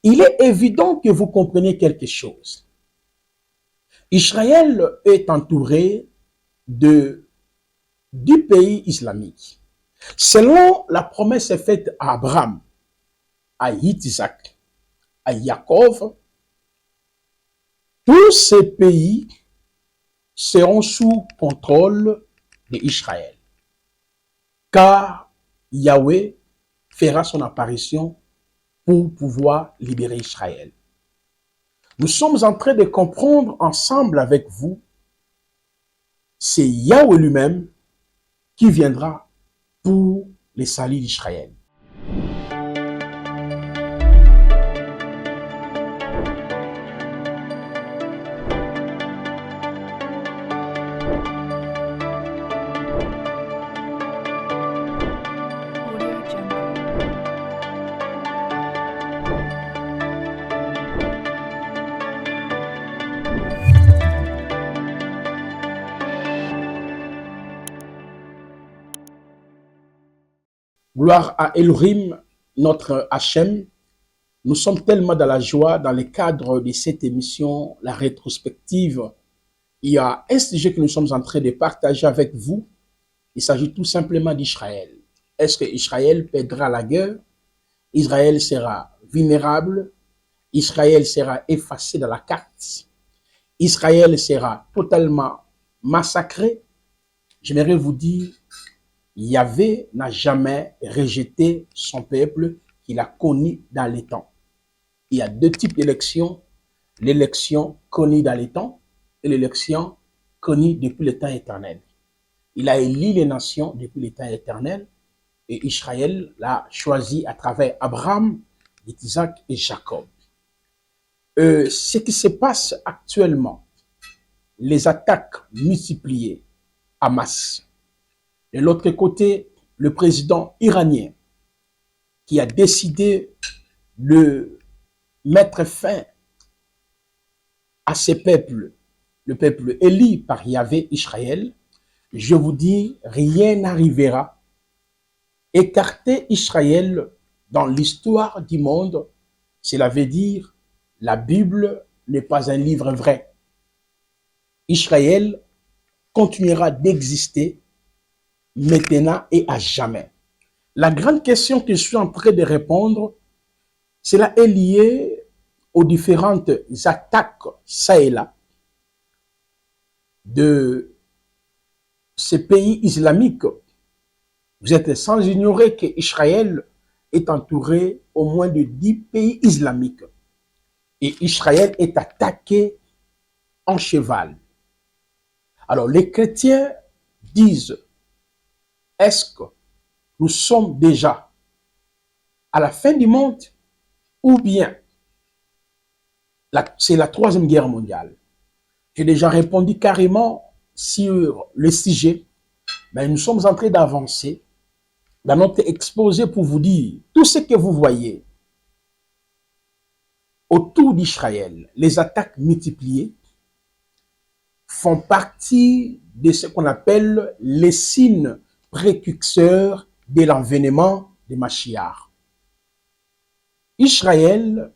Il est évident que vous comprenez quelque chose. Israël est entouré du pays islamique. Selon la promesse faite à Abraham, à Isaac, à Jacob, tous ces pays seront sous contrôle d'Israël. Car Yahweh fera son apparition pour pouvoir libérer Israël. Nous sommes en train de comprendre ensemble avec vous, c'est Yahweh lui-même qui viendra pour les salut d'Israël. Gloire à Elohim, notre Hachem. Nous sommes tellement dans la joie dans le cadre de cette émission, la rétrospective. Il y a un sujet que nous sommes en train de partager avec vous. Il s'agit tout simplement d'Israël. Est-ce que Israël perdra la guerre? Israël sera vulnérable? Israël sera effacé de la carte? Israël sera totalement massacré? J'aimerais vous dire, Yahvé n'a jamais rejeté son peuple qu'il a connu dans les temps. Il y a deux types d'élections. L'élection connue dans les temps et l'élection connue depuis le temps éternel. Il a élu les nations depuis le temps éternel et Israël l'a choisi à travers Abraham, Isaac et Jacob. Ce qui se passe actuellement, les attaques multipliées à masse. De l'autre côté, le président iranien qui a décidé de mettre fin à ces peuples, le peuple élu par Yahvé Israël, je vous dis, rien n'arrivera. Écarter Israël dans l'histoire du monde, cela veut dire la Bible n'est pas un livre vrai. Israël continuera d'exister maintenant et à jamais. La grande question que je suis en train de répondre, cela est lié aux différentes attaques, ça et là, de ces pays islamiques. Vous êtes sans ignorer qu'Israël est entouré au moins de 10 pays islamiques. Et Israël est attaqué en cheval. Alors les chrétiens disent, est-ce que nous sommes déjà à la fin du monde ou bien c'est la troisième guerre mondiale? J'ai déjà répondu carrément sur le sujet, mais nous sommes en train d'avancer dans notre exposé pour vous dire tout ce que vous voyez autour d'Israël, les attaques multipliées font partie de ce qu'on appelle les signes précurseurs de l'avènement de Mashiach. Israël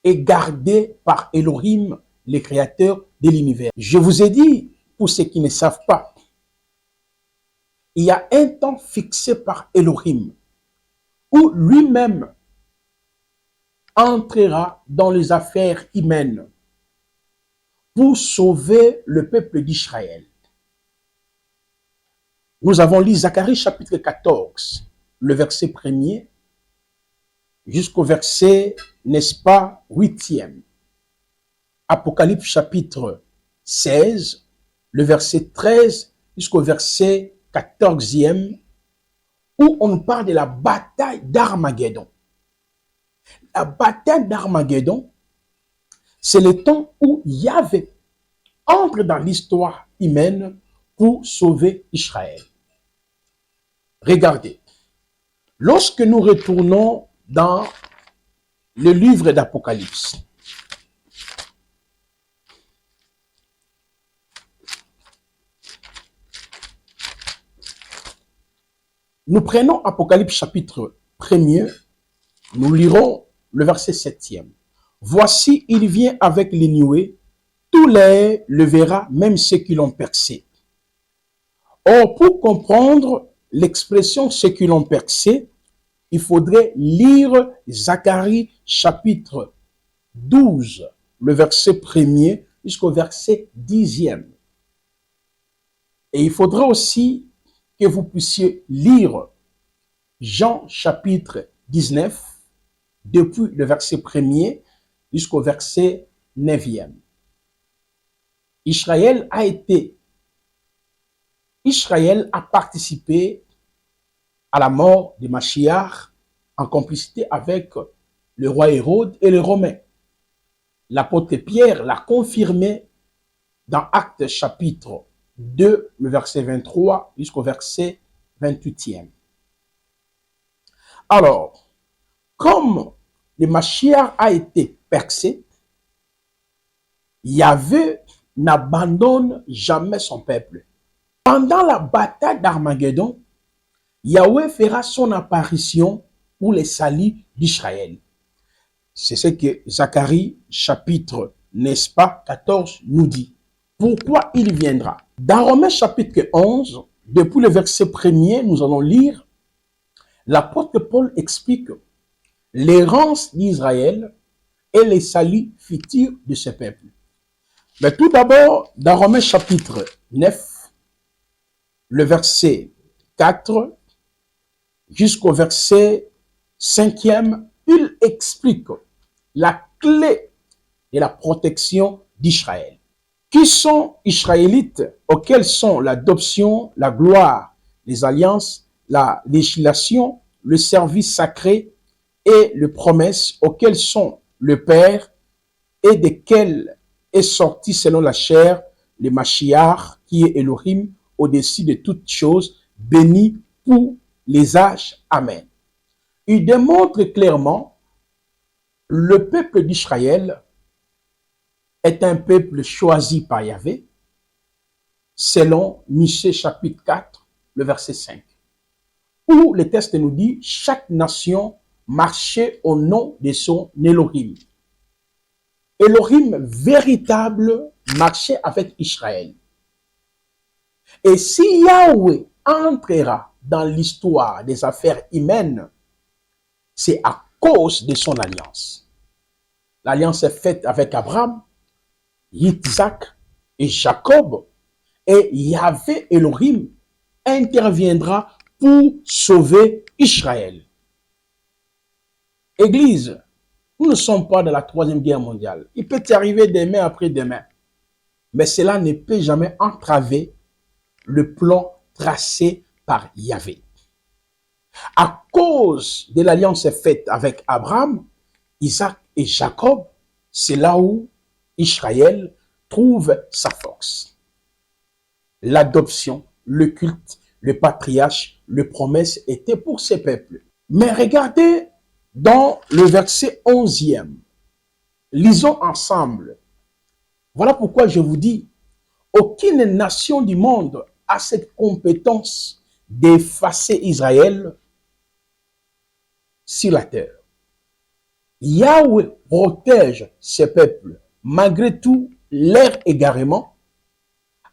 est gardé par Elohim, le créateur de l'univers. Je vous ai dit, pour ceux qui ne savent pas, il y a un temps fixé par Elohim où lui-même entrera dans les affaires humaines pour sauver le peuple d'Israël. Nous avons lu Zacharie chapitre 14, le verset 1er, jusqu'au verset, n'est-ce pas, 8e. Apocalypse chapitre 16, le verset 13 jusqu'au verset 14e, où on parle de la bataille d'Armageddon. La bataille d'Armageddon, c'est le temps où Yahvé entre dans l'histoire humaine pour sauver Israël. Regardez, lorsque nous retournons dans le livre d'Apocalypse, nous prenons Apocalypse chapitre 1er, nous lirons le verset 7e. Voici, il vient avec les nuées, tous les le verra, même ceux qui l'ont percé. Or, pour comprendre l'expression ceux qui l'ont percé, il faudrait lire Zacharie chapitre 12, le verset 1er jusqu'au verset 10e. Et il faudrait aussi que vous puissiez lire Jean chapitre 19, depuis le verset 1er jusqu'au verset 9e. Israël a participé à la mort de Machiach en complicité avec le roi Hérode et les Romains. L'apôtre Pierre l'a confirmé dans Actes chapitre 2, le verset 23 jusqu'au verset 28e. Alors, comme le Machiach a été percé, Yahvé n'abandonne jamais son peuple. Pendant la bataille d'Armageddon, Yahweh fera son apparition pour les saluts d'Israël. C'est ce que Zacharie chapitre, n'est-ce pas, 14 nous dit. Pourquoi il viendra? Dans Romains chapitre 11, depuis le verset 1er, nous allons lire, l'apôtre Paul explique l'errance d'Israël et les saluts futurs de ce peuple. Mais tout d'abord, dans Romains chapitre 9, le verset 4 jusqu'au verset 5e, il explique la clé de la protection d'Israël. Qui sont Israélites, auxquels sont l'adoption, la gloire, les alliances, la législation, le service sacré et les promesses, auxquelles sont le Père et desquels est sorti selon la chair le Mashiach, qui est Elohim, au-dessus de toutes choses, béni pour les âges. Amen. Il démontre clairement le peuple d'Israël est un peuple choisi par Yahvé, selon Michée chapitre 4, le verset 5, où le texte nous dit, chaque nation marchait au nom de son Elohim. Elohim véritable marchait avec Israël. Et si Yahweh entrera dans l'histoire des affaires humaines, c'est à cause de son alliance. L'alliance est faite avec Abraham, Isaac et Jacob, et Yahvé Elohim interviendra pour sauver Israël. Église, nous ne sommes pas dans la troisième guerre mondiale. Il peut y arriver demain après demain, mais cela ne peut jamais entraver le plan tracé par Yahvé. À cause de l'alliance faite avec Abraham, Isaac et Jacob, c'est là où Israël trouve sa force. L'adoption, le culte, le patriarche, les promesses étaient pour ces peuples. Mais regardez dans le verset 11e. Lisons ensemble. Voilà pourquoi je vous dis, aucune nation du monde a cette compétence d'effacer Israël sur la terre. Yahweh protège ses peuples malgré tout leur égarement,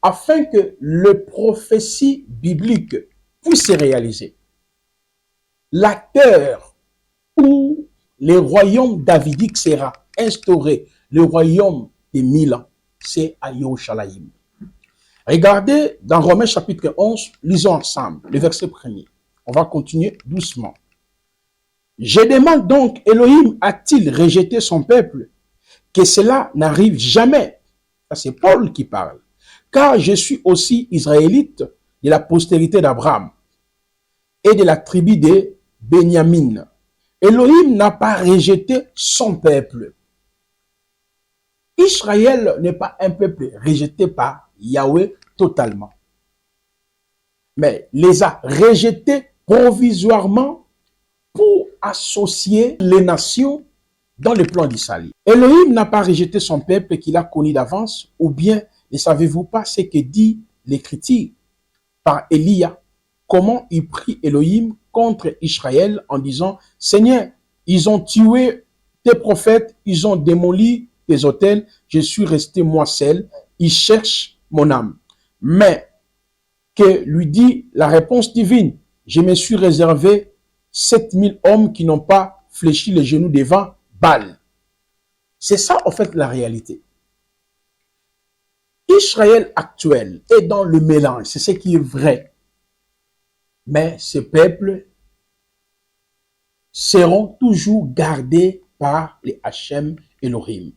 afin que le prophétie biblique puisse se réaliser. La terre où le royaume davidique sera instauré, le royaume des 1000 ans, c'est à Yerushalayim. Regardez dans Romains chapitre 11, lisons ensemble le verset 1er. On va continuer doucement. Je demande donc, Elohim a-t-il rejeté son peuple? Que cela n'arrive jamais. Ça, c'est Paul qui parle. Car je suis aussi israélite de la postérité d'Abraham et de la tribu de Benjamin. Elohim n'a pas rejeté son peuple. Israël n'est pas un peuple rejeté par Yahweh totalement, mais les a rejetés provisoirement pour associer les nations dans le plan d'Israël. Elohim n'a pas rejeté son peuple qu'il a connu d'avance, ou bien ne savez-vous pas ce que dit l'Écriture par Élia, comment il prie Elohim contre Israël en disant, Seigneur, ils ont tué tes prophètes, ils ont démoli tes autels, je suis resté moi seul, ils cherchent mon âme. Mais que lui dit la réponse divine, je me suis réservé 7000 hommes qui n'ont pas fléchi les genoux devant Baal. C'est ça en fait la réalité. Israël actuel est dans le mélange, c'est ce qui est vrai. Mais ces peuples seront toujours gardés par les Hachem Elohim.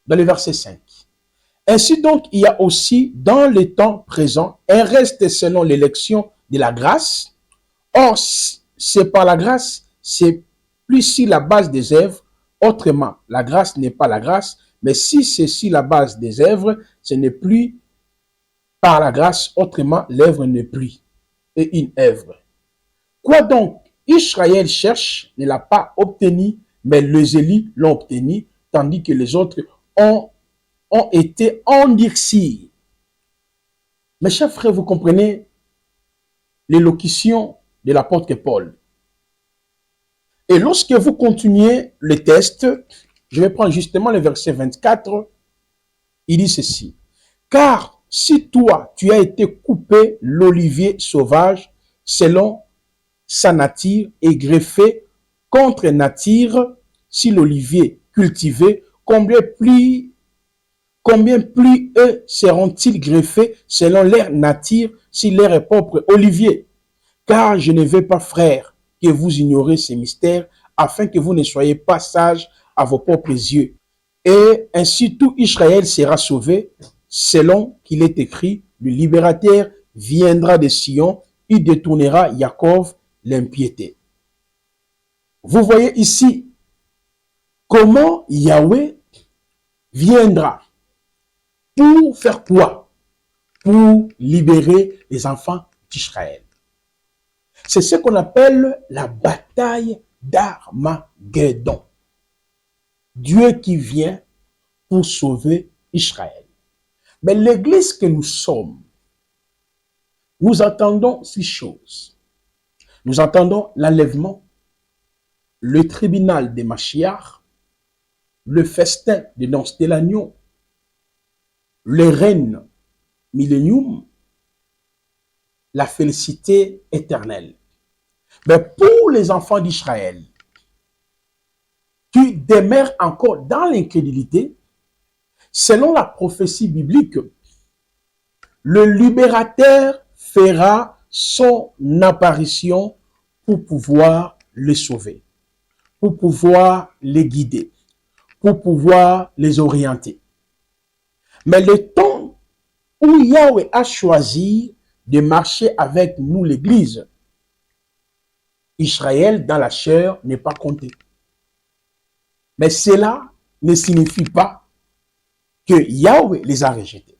Dans le verset 5. Ainsi donc, il y a aussi dans le temps présent un reste selon l'élection de la grâce. Or, c'est par la grâce, c'est plus si la base des œuvres. Autrement, la grâce n'est pas la grâce, mais si c'est si la base des œuvres, ce n'est plus par la grâce. Autrement, l'œuvre n'est plus et une œuvre. Quoi donc? Israël cherche, ne l'a pas obtenu, mais les élus l'ont obtenu, tandis que les autres ont été endurcis. Mes chers frères, vous comprenez l'élocution de l'apôtre Paul. Et lorsque vous continuez le test, je vais prendre justement le verset 24, il dit ceci. Car si toi, tu as été coupé l'olivier sauvage selon sa nature et greffé contre nature, si l'olivier cultivé, combien plus eux seront-ils greffés selon leur nature si leur est propre olivier? Car je ne veux pas, frères, que vous ignorez ces mystères, afin que vous ne soyez pas sages à vos propres yeux. Et ainsi tout Israël sera sauvé, selon qu'il est écrit, le libérateur viendra de Sion, il détournera Jacob l'impiété. Vous voyez ici comment Yahweh viendra. Pour faire quoi? Pour libérer les enfants d'Israël. C'est ce qu'on appelle la bataille d'Armageddon. Dieu qui vient pour sauver Israël. Mais l'église que nous sommes, nous attendons 6 choses. Nous attendons l'enlèvement, le tribunal des Mashiach, le festin des noces de l'agneau, le règne millénium, la félicité éternelle. Mais pour les enfants d'Israël, qui demeurent encore dans l'incrédulité, selon la prophétie biblique, le libérateur fera son apparition pour pouvoir les sauver, pour pouvoir les guider, pour pouvoir les orienter. Mais le temps où Yahweh a choisi de marcher avec nous, l'Église, Israël dans la chair n'est pas compté. Mais cela ne signifie pas que Yahweh les a rejetés.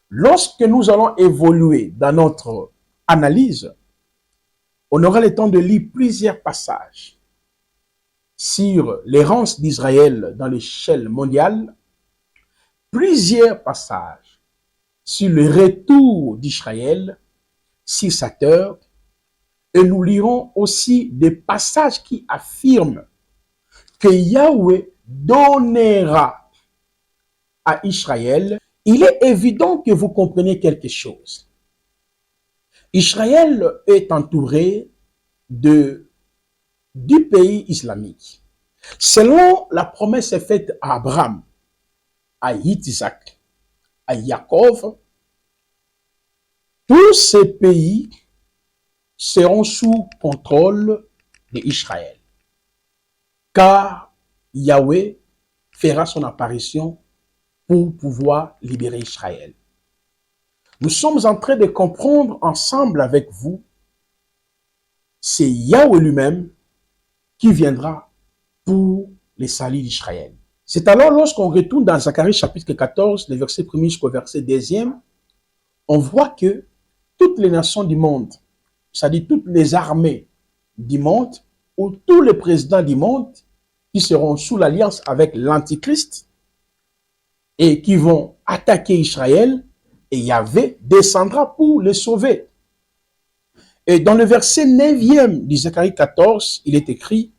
Lorsque nous allons évoluer dans notre analyse, on aura le temps de lire plusieurs passages sur l'errance d'Israël dans l'échelle mondiale, plusieurs passages sur le retour d'Israël sur sa terre, et nous lirons aussi des passages qui affirment que Yahweh donnera à Israël. Il est évident que vous comprenez quelque chose. Israël est entouré du pays islamique. Selon la promesse faite à Abraham, à Isaac, à Jacob, tous ces pays seront sous contrôle d'Israël. Car Yahweh fera son apparition pour pouvoir libérer Israël. Nous sommes en train de comprendre ensemble avec vous, c'est Yahweh lui-même qui viendra pour les salut d'Israël. C'est alors lorsqu'on retourne dans Zacharie chapitre 14, le verset 1er jusqu'au verset 2e, on voit que toutes les nations du monde, c'est-à-dire toutes les armées du monde, ou tous les présidents du monde, qui seront sous l'alliance avec l'Antichrist, et qui vont attaquer Israël, et Yahweh descendra pour les sauver. Et dans le verset 9e de Zacharie 14, il est écrit,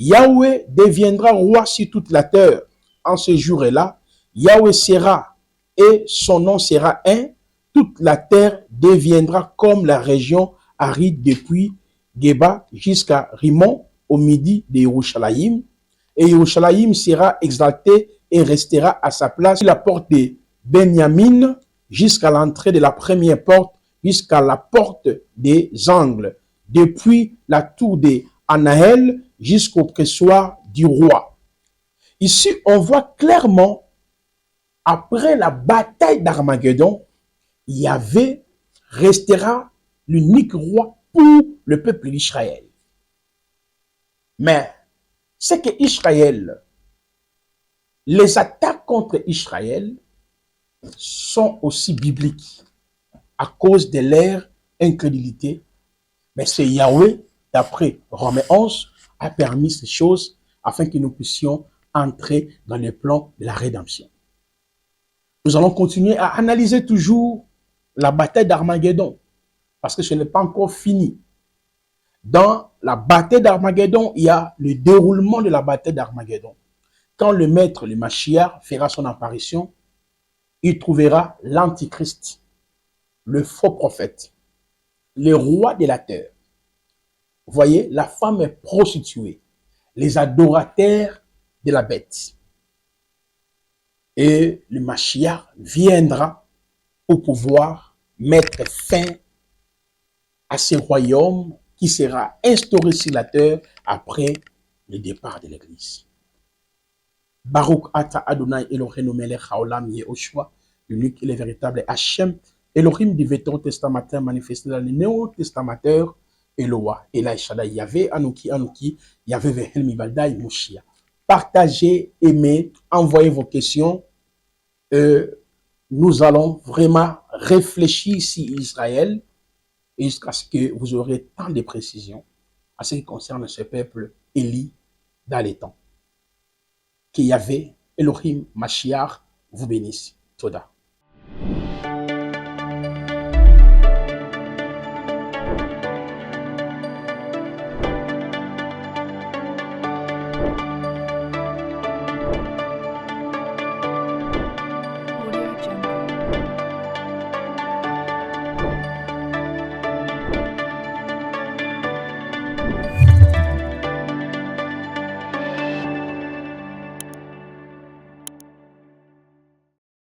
Yahweh deviendra roi sur toute la terre. En ce jour-là, Yahweh sera et son nom sera un. Toute la terre deviendra comme la région aride depuis Geba jusqu'à Rimon au midi de Yerushalayim. Et Yerushalayim sera exalté et restera à sa place. La porte de Benjamin jusqu'à l'entrée de la première porte, jusqu'à la porte des angles, depuis la tour de Anaël jusqu'au pressoir du roi. Ici, on voit clairement, après la bataille d'Armageddon, Yahvé restera l'unique roi pour le peuple d'Israël. Mais c'est que Israël, les attaques contre Israël sont aussi bibliques à cause de leur incrédulité. Mais c'est Yahweh, d'après Romains 11, a permis ces choses afin que nous puissions entrer dans le plan de la rédemption. Nous allons continuer à analyser toujours la bataille d'Armageddon parce que ce n'est pas encore fini. Dans la bataille d'Armageddon, il y a le déroulement de la bataille d'Armageddon. Quand le maître, le Mashiach, fera son apparition, il trouvera l'antichrist, le faux prophète, le roi de la terre. Vous voyez, la femme prostituée, les adorateurs de la bête. Et le Mashiach viendra pour pouvoir mettre fin à ce royaume qui sera instauré sur la terre après le départ de l'Église. Baruch ata Adonai Eloheinu melech haolam Yehoshua, l'unique et le véritable Hachem, Elohim du Vétéran testamentaire manifesté dans le Néo testamentaire, Eloah, Elai Shaddai, Yahvé, Anouki, Yahvé Vehel Mivaldai, Moshiach. Partagez, aimez, envoyez vos questions. Nous allons vraiment réfléchir sur Israël jusqu'à ce que vous aurez tant de précisions à ce qui concerne ce peuple éli dans les temps. Que Yahvé, Elohim, Mashiach vous bénisse. Toda.